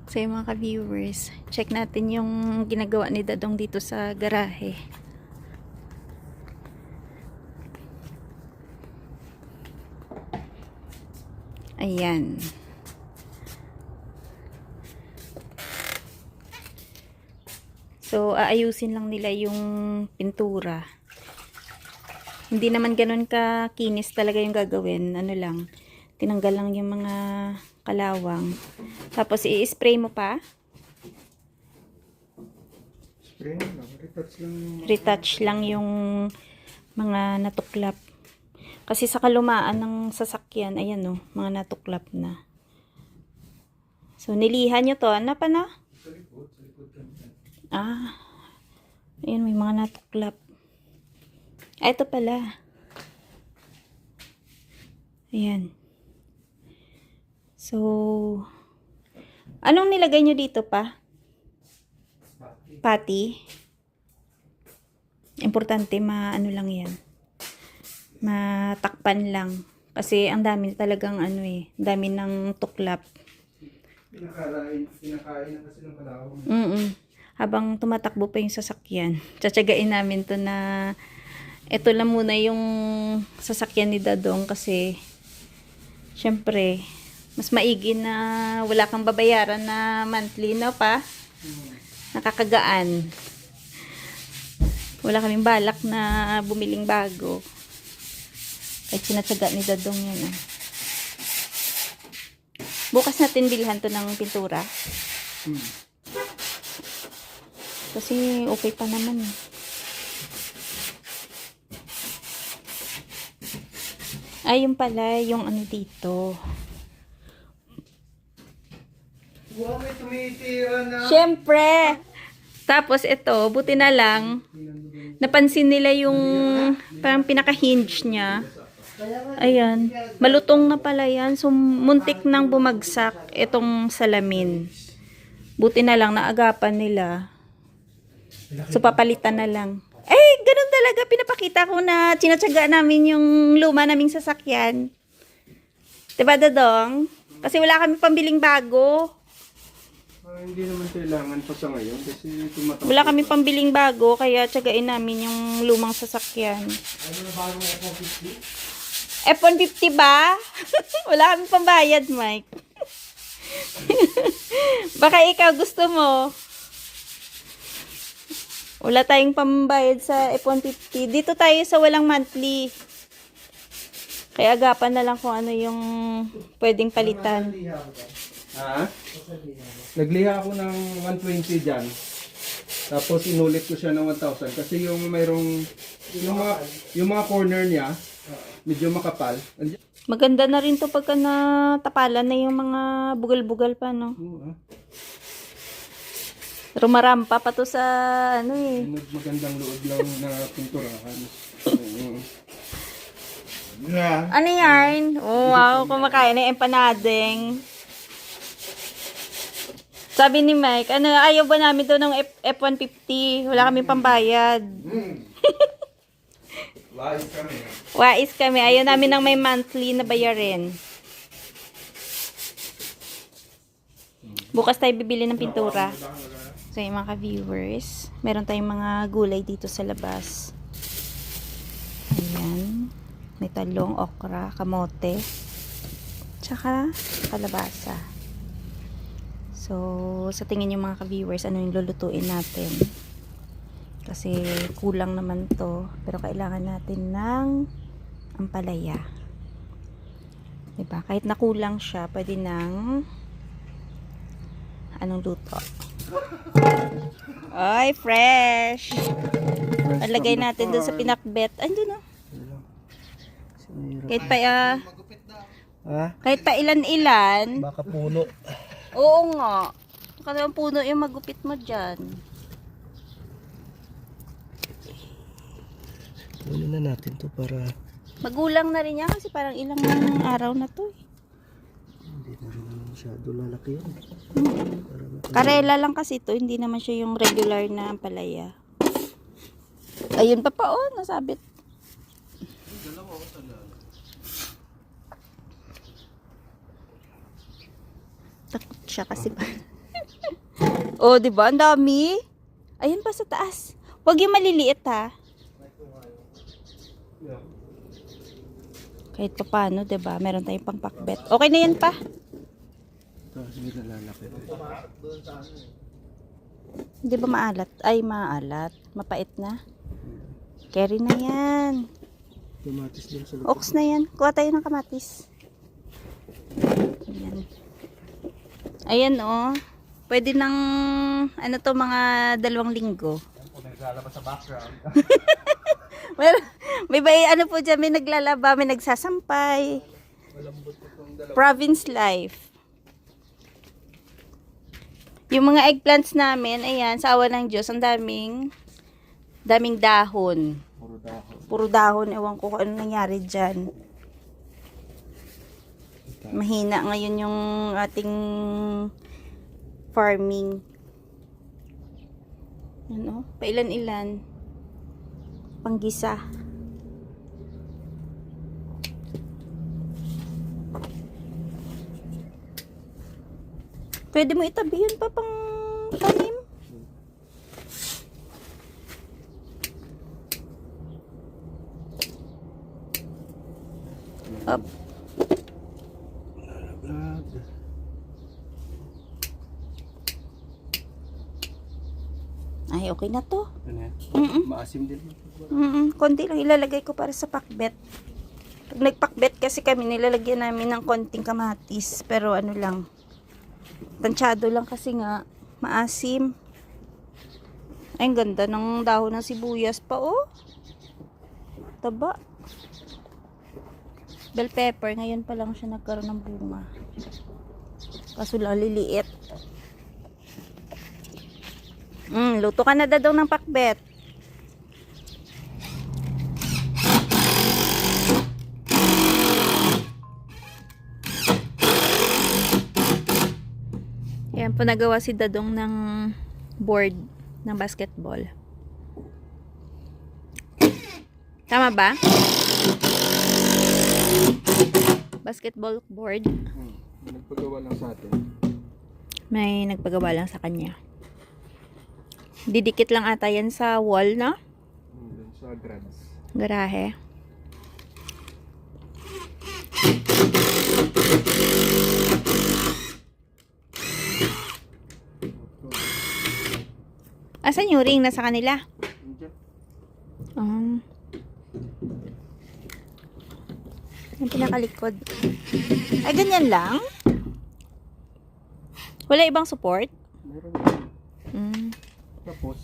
sa mga ka-viewers. Check natin yung ginagawa ni Dadong dito sa garahe. Ayan. So, aayusin lang nila yung pintura. Hindi naman ganun ka kinis talaga yung gagawin. Ano lang, tinanggal lang yung mga kalawang. Tapos, i-spray mo pa. Spray lang, retouch lang yung... Retouch lang yung mga natuklap. Kasi sa kalumaan ng sasakyan, ayan o, mga natuklap na. So, nilihan nyo to. Ano pa na? Sa likod kami. Ah, ayan, may mga natuklap. Ah, ito pala. Ayan. So, anong nilagay nyo dito pa? Pati. Importante, ano lang yan. Matakpan lang. Kasi ang dami talagang ang dami ng tuklap. Pinakain na kasi ng kalawang. Habang tumatakbo pa yung sasakyan, tsatsagain namin to na ito lang muna yung sasakyan ni Dadong kasi syempre mas maigi na wala kang babayaran na monthly na pa. Nakakagaan. Wala kaming balak na bumiling bago. Kahit sinatsaga ni Dadong yan. Bukas natin bilhan to ng pintura. Kasi okay pa naman. Ay, yung pala, yung ano dito. Wow, may tumitira na. Siyempre! Tapos ito, buti na lang, napansin nila yung parang pinaka-hinge niya. Ayan. Malutong na pala yan. So, muntik nang bumagsak itong salamin. Buti na lang, naagapan nila. So, papalitan na lang. Eh, ganun talaga. Pinapakita ko na tinatsaga namin yung luma naming sasakyan. Diba, Dadong? Kasi wala kami pambiling bago. Hindi naman kailangan pa sa ngayon kasi tumatakbo. Wala kami pambiling bago, kaya tsagain namin yung lumang sasakyan. Ano na bagong F-150? F-150 ba? Wala kami pambayad, Mike. Baka ikaw gusto mo. Wala tayong pambayad sa F-150. Dito tayo sa walang monthly. Kaya agapan na lang kung ano yung pwedeng palitan. Ha? Nagliha ako ng 120 dyan. Tapos inulit ko siya ng 1,000 kasi yung mayroong yung mga corner niya medyo makapal. Maganda na rin to pagka natapalan na yung mga bugal-bugal pa, no? Rumarampa pa to sa Magandang loob lang na pinturahan. Ano yan? Oh, wow, kumakain na empanadeng. Sabi ni Mike, ayaw ba namin daw ng F-150? Wala kami pambayad. Wais kami. Wais kami. Ayaw namin ng may monthly na bayarin. Bukas tayo bibili ng pintura. So, yung mga viewers, meron tayong mga gulay dito sa labas. Ayan. May talong, okra, kamote, tsaka kalabasa. So, sa tingin yung mga ka-viewers, ano yung lulutuin natin? Kasi kulang naman to. Pero kailangan natin ng ampalaya. Diba? Kahit nakulang siya, pwede ng anong luto? Ay, fresh! Palagay natin dun sa pinakbet. Ay, dun o. Kahit pa ilan-ilan. Baka puno. Oo nga. Kasi ang puno yung magupit mo dyan. Kunin na natin to para Magulang na rin yan kasi parang ilang araw na to. hindi na rin masyado lalaki yun. Karela lang kasi to. Hindi naman siya yung regular na ampalaya. Ayun pa pa oh. Nasabit. Takot siya kasi pa. Oh, di ba? Ang dami. Ayun pa sa taas. Huwag yung maliliit ha. Yeah. Kahit pa paano, di ba? Meron tayong pangpakbet. Okay na yan pa. Ito, sige na lalapit. Di ba maalat? Ay, maalat. Mapait na. Carry na yan. Kamatis din sa loob. Oaks na yan. Kuha tayo ng kamatis. Ayan. Ayan oh. Pwede ng ano to mga 2 linggo. Kung naglalabas sa background. Well, may ano po dyan, may naglalaba, may nagsasampay. Malambot itong dalawa. Province life. Yung mga eggplants namin, ayan, sa awa ng Diyos, ang daming dahon. Puro dahon. Puro dahon, ewan ko kung ano nangyari dyan. Mahina ngayon yung ating farming. Ano? Pailan-ilan. Panggisa. Pwede mo itabi yun pa pang tanim. Up. Ay, okay na to. Ano yan? Mm-mm. Maasim din. Konti lang ilalagay ko para sa pakbet. Pag nagpakbet kasi kami, nilalagyan namin ng konting kamatis. Pero ano lang, tansyado lang kasi nga, maasim. Ay, ang ganda ng dahon ng sibuyas pa, oh. Taba. Bell pepper, ngayon pa lang siya nagkaroon ng bunga. Kaso lang, liliit. Luto ka na daw ng pakbet. Ayan po, nagawa si Dadong ng board ng basketball. Tama ba? Basketball board. Nagpagawa lang sa atin. May nagpagawa lang sa kanya. Didikit lang ata yan sa wall, no? Sa grads. Garahe. Asan yung ring? Nasa kanila? Yung pinakalikod. Ay, ganyan lang? Wala ibang support? Meron. Mm. Tapos,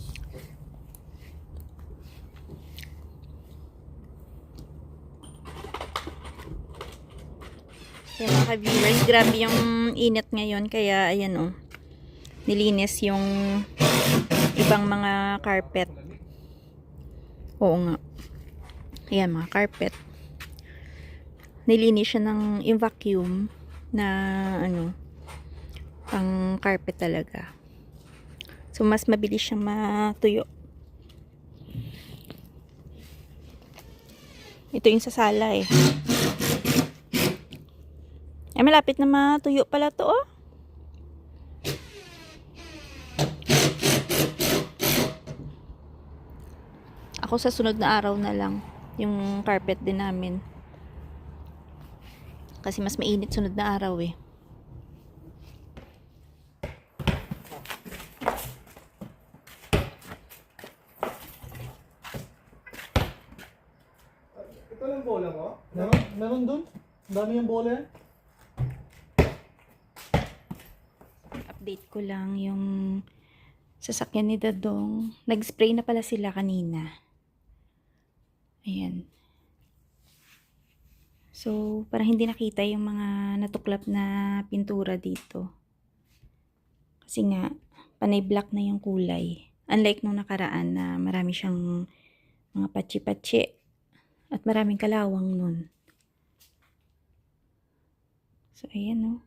Kaya mga ka-viewers, grabe yung init ngayon. Kaya, ayan oh, nilinis yung ibang mga carpet. Oo nga. Ayan, mga carpet. Nilinis siya ng yung vacuum na ano, pang carpet talaga. So, mas mabilis siyang matuyo. Ito yung sa sala eh. Ay, malapit na matuyo pala to, oh. Ako sa sunod na araw na lang yung carpet din namin. Kasi mas mainit sunod na araw eh. ito lang bola mo? Meron dun. Ang dami yung bola yan. Update ko lang yung sasakyan ni Dadong. Nag-spray na pala sila kanina. Ayan. So, para hindi nakita yung mga natuklap na pintura dito. Kasi nga, panay black na yung kulay. Unlike nung nakaraan na marami siyang mga patsi-patsi. At maraming kalawang nun. So, ayan o.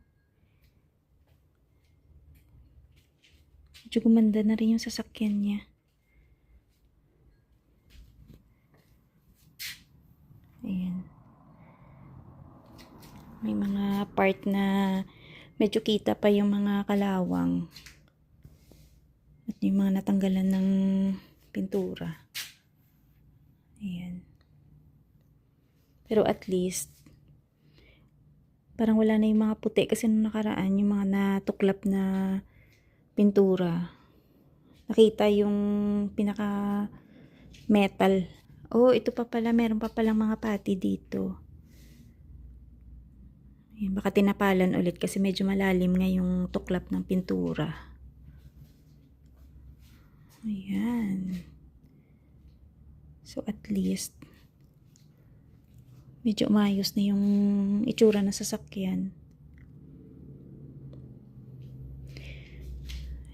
Medyo gumanda na rin yung sasakyan niya. Ayan. May mga part na medyo kita pa yung mga kalawang. At yung mga natanggalan ng pintura. Ayan. Pero at least, parang wala na yung mga puti kasi nung nakaraan, yung mga natuklap na pintura. Nakita yung pinaka metal. Oh, ito pa pala, meron pa palang mga pati dito. Ayan, baka tinapalan ulit kasi medyo malalim nga yung tuklap ng pintura. Ayan. So at least, medyo umayos na yung itsura ng sasakyan.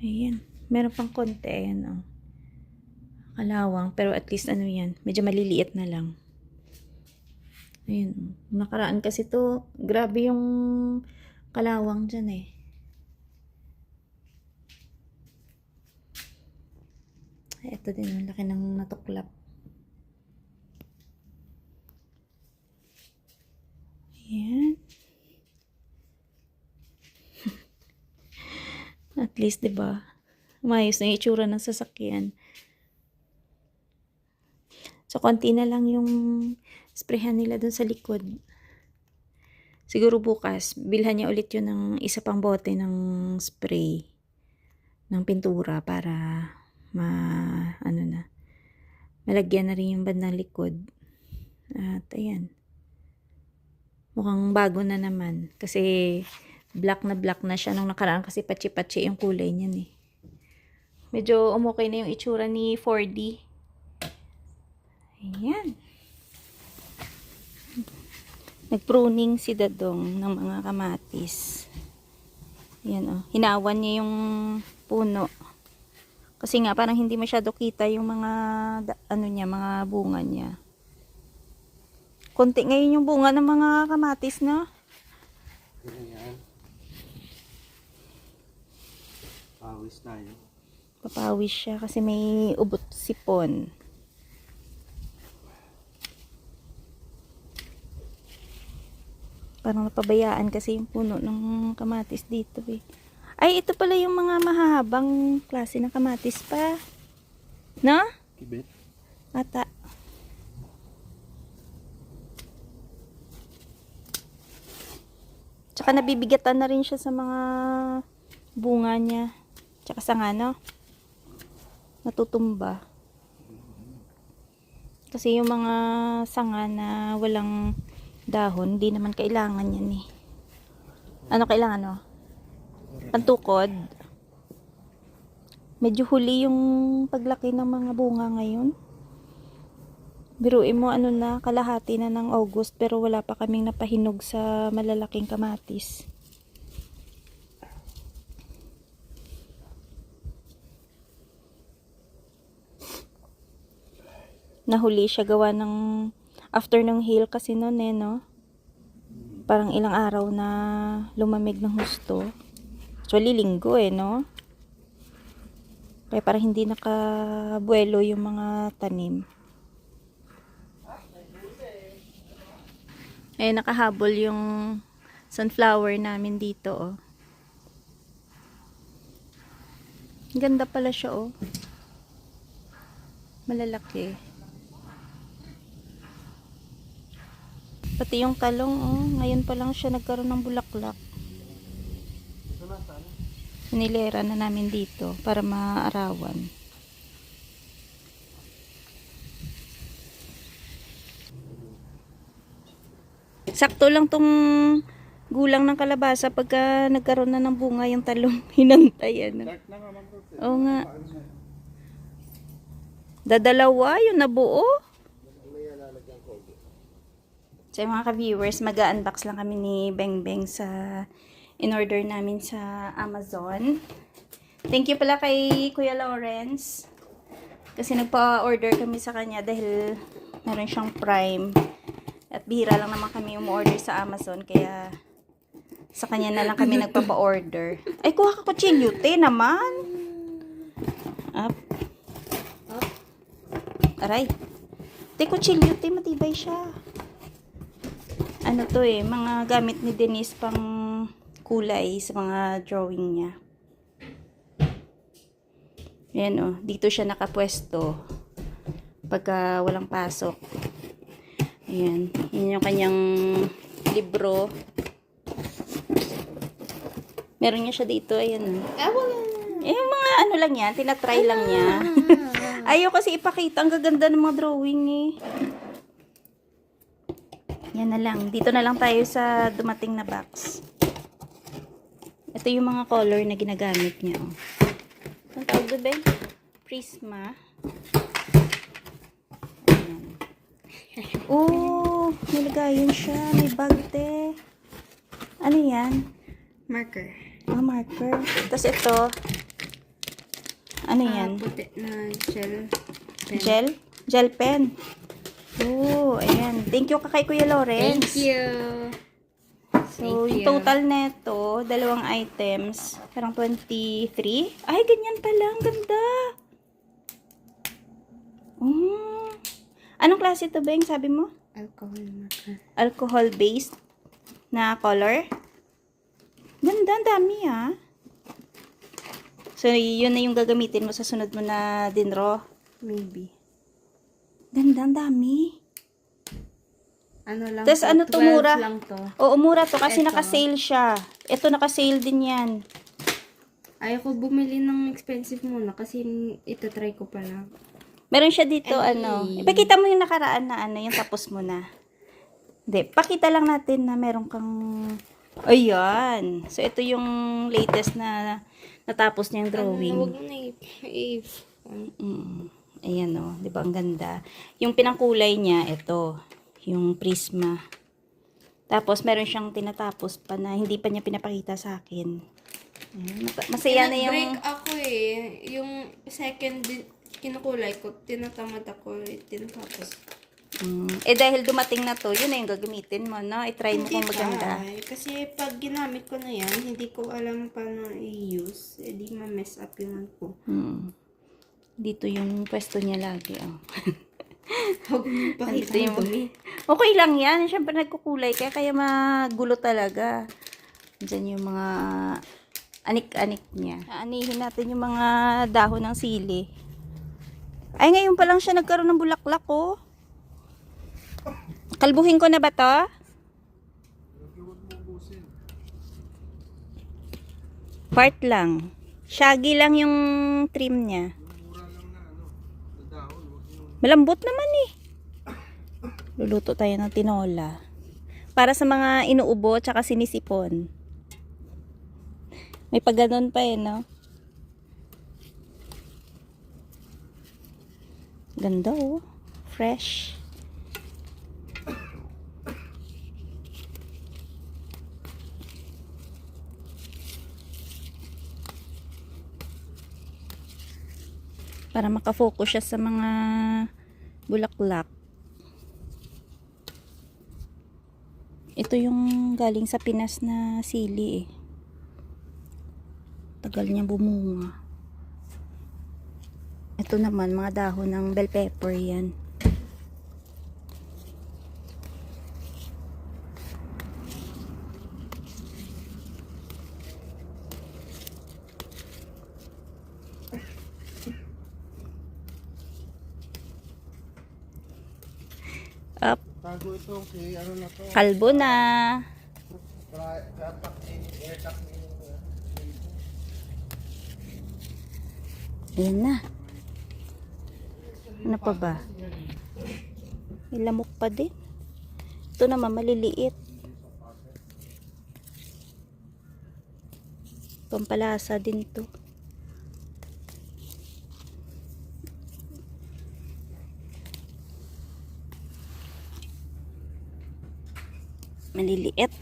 Ayan. Meron pang konti. Ayan, oh. Kalawang. Pero at least ano yan. Medyo maliliit na lang. Ayan. Nakaraan kasi to. Grabe yung kalawang dyan eh. Ito din. Ang laki ng natuklap. Ayan. At least, diba? Umayos na yung itsura ng sasakyan. So, konti na lang yung sprayhan nila dun sa likod. Siguro bukas, bilhan niya ulit yun ng isa pang bote ng spray ng pintura para malagyan na rin yung bandang likod. At ayan. Mukhang bago na naman. Kasi black na siya nung nakaraan kasi patsi-patsi yung kulay niyan eh. Medyo umukay na yung itsura ni 4D. Ayan. Nagpruning si Dadong ng mga kamatis. Ayan oh. Hinawan niya yung puno. Kasi nga parang hindi masyado kita yung mga mga bunga niya. Konti ngayon yung bunga ng mga kamatis, no? Ayan. Pawis tayo. Papawis siya kasi may ubot sipon. Parang napabayaan kasi yung puno ng kamatis dito eh. Ay, ito pala yung mga mahahabang klase ng kamatis pa. No? Kibet. Ata. Tsaka nabibigatan na rin siya sa mga bunga niya. Tsaka sa natutumba. Kasi yung mga sanga na walang dahon, hindi naman kailangan yan eh. Ano kailangan, no? Pantukod. Medyo huli yung paglaki ng mga bunga ngayon. Biruin mo kalahati na ng August pero wala pa kaming napahinog sa malalaking kamatis. Nahuli siya gawa ng after ng hail kasi noon eh, no? Parang ilang araw na lumamig ng husto. Actually, linggo eh, no? Kaya parang hindi nakabuelo yung mga tanim. Eh, nakahabol yung sunflower namin dito, oh. Ganda pala siya, oh. Malalaki. Pati yung talong, oh. Ngayon pa lang siya nagkaroon ng bulaklak. Nilera na namin dito para maarawan. Sakto lang tong gulang ng kalabasa pagka nagkaroon na ng bunga yung talong. Hinantay, ano. Oo nga. Dadalawa yung nabuo. So mga ka-viewers, mag-unbox lang kami ni Beng Beng sa in-order namin sa Amazon. Thank you pala kay Kuya Lawrence. Kasi nagpa-order kami sa kanya dahil meron siyang Prime. At bihira lang naman kami umorder sa Amazon. Kaya sa kanya na lang kami nagpapa-order. Ay, kuha ka kutsilyo, te naman. Up. Up. Aray. Te, kutsilyo, te, matibay siya. Ano to eh, mga gamit ni Denise pang kulay sa mga drawing niya. Ayan o, dito siya nakapwesto pagka walang pasok. Ayan, yun yung kanyang libro. Meron niya siya dito, ayan o. Yung mga ano lang yan, tinatry lang niya. Ayaw kasi ipakita, ang gaganda ng mga drawing eh. Yan na lang, dito na lang tayo sa dumating na box. Ito yung mga color na ginagamit niya. Oh. Ang tawag doon ba? Prisma. Ayan. Oh, nilagayan siya. May bag te. Ano yan? Marker. Ah, marker. Tapos ito. Ano yan? Puti na gel. Pen. Gel? Gel pen. Oh, ayan. Thank you kay Kuya Lawrence. Thank you. So, Thank yung you. total neto, dalawang items, parang 23. Ay, ganyan pala. Ang ganda. Anong klase ito, Beng? Sabi mo? Alcohol marker. Alcohol-based na color. Ganda, ang dami ah. So, yun na yung gagamitin mo sa sunod mo na dinro. Maybe. Ganda, ang dami. Ano lang Tas to, ano to, 12 mura? lang to. Oo, mura to kasi Eto. naka-sale siya. Ito naka-sale din yan. Ayoko bumili ng expensive muna kasi ito try ko pa lang. Meron siya dito, Ay. ano. Ipakita mo yung nakaraan na ano, yung tapos mo na. Hindi, pakita lang natin na meron kang... Ayan. So, ito yung latest na natapos niyang drawing. Huwag mo na Ayan o, di ba ang ganda. Yung pinangkulay niya, ito. Yung prisma. Tapos, meron siyang tinatapos pa na hindi pa niya pinapakita sa akin. Ayan, masaya na yung... break ako eh. Yung second kinukulay ko, tinatamad ako eh. Tinatapos. dahil dumating na to, yun na yung gagamitin mo, no? I-try mo kung maganda. Kasi pag ginamit ko na yan, hindi ko alam paano i-use. Eh, di ma-mess up yung ko. Dito yung pwesto niya lagi, oh. Huwag mo pakita Andito yung- yung dumi. Okay lang yan. Siyempre nagkukulay kaya magulo talaga. Diyan yung mga anik-anik niya. Aanihin natin yung mga dahon ng sili. Ay, ngayon pa lang siya nagkaroon ng bulaklak, oh. Kalbuhin ko na ba to? Part lang. Shaggy lang yung trim niya. Malambot naman eh. Luluto tayo ng tinola. Para sa mga inuubo tsaka sinisipon. May pagganon pa eh, no? Ganda oh. Fresh. Para makafocus siya sa mga bulaklak. Ito yung galing sa Pinas na sili eh. Tagal niya bumunga. Ito naman, mga dahon ng bell pepper yan. Up. Tago ito kay ano na to. Kalbo na. Ayan na. Ano pa ba? May lamok pa din. Ito naman maliliit. Pampalasa din to. Maliliit.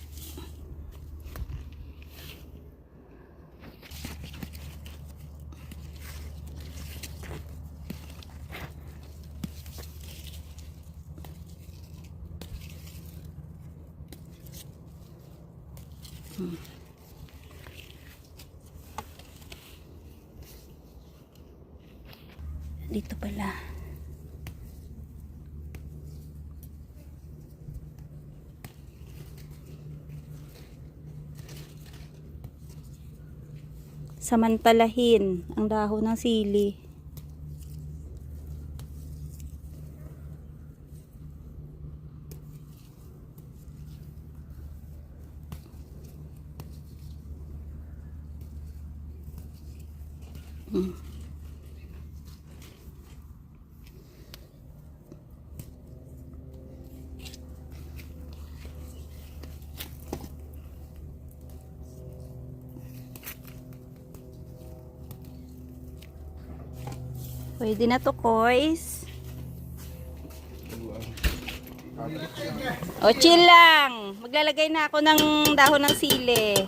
Dito pala. samantalahin ang dahon ng sili. Pwede na to, Koys. O, chill lang. Maglalagay na ako ng dahon ng sili.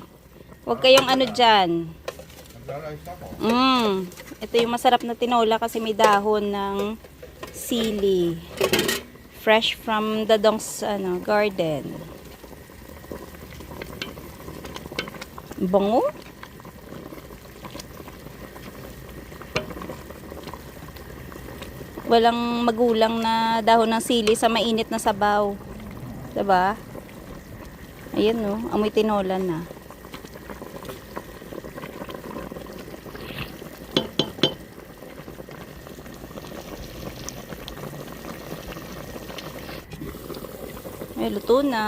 Huwag kayong ano dyan. Ito yung masarap na tinola kasi may dahon ng sili. Fresh from Dadong's garden. Bango. Walang magulang na dahon ng sili sa mainit na sabaw. 'Di ba? Ayan no, amoy tinola na. Ay, luto na.